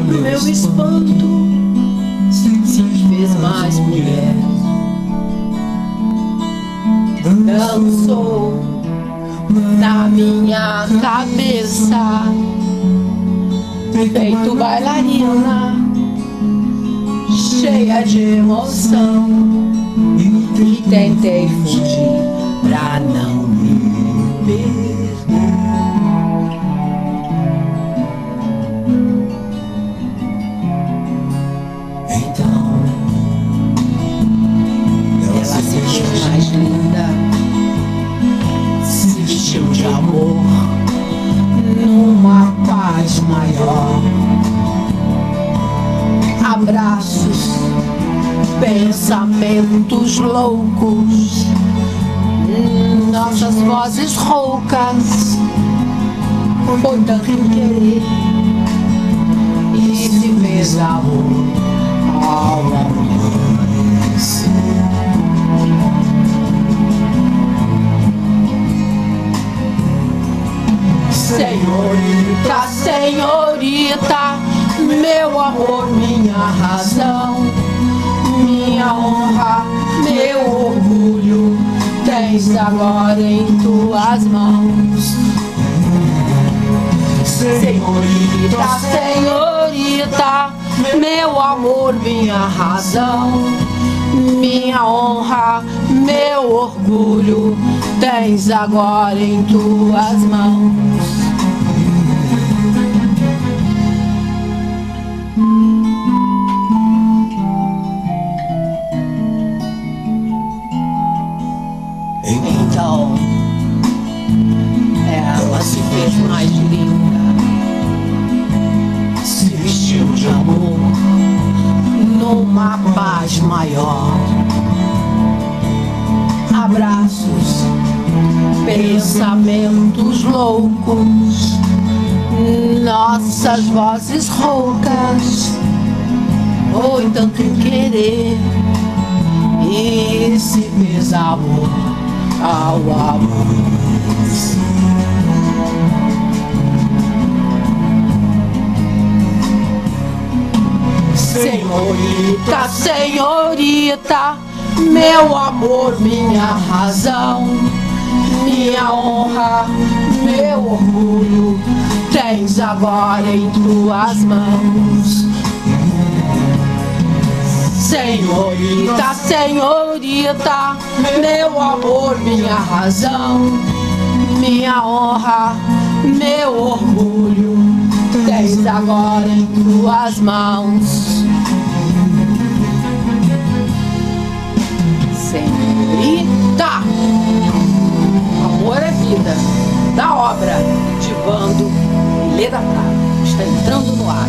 meu espanto se fez mais mulher. Dançou na minha cabeça, feito bailarina, cheia de emoção, e tentei fugir pra não me perder. Então ela se vestiu mais linda, se vestiu de amor, numa paz maior. Abraços, pensamentos loucos, nossas vozes roucas, foi tanto querer e se fez amor ao amanhecer. Senhorita, senhorita, meu amor, minha razão, minha honra, meu orgulho, tens agora em tuas mãos. Senhorita, senhorita, meu amor, minha razão, minha honra, meu orgulho, tens agora em tuas mãos. Então ela se fez mais linda, se vestiu de amor, numa paz maior. Abraços, pensamentos loucos, nossas vozes roucas, foi tanto querer e se fez amor ao amanhecer. Senhorita, senhorita, meu amor, minha razão, minha honra, meu orgulho, tens agora em tuas mãos. Senhorita, senhorita, meu amor, minha razão, minha honra, meu orgulho, tens agora em tuas mãos. Senhorita, amor é vida, da obra de Vando Lê da Prata, está entrando no ar.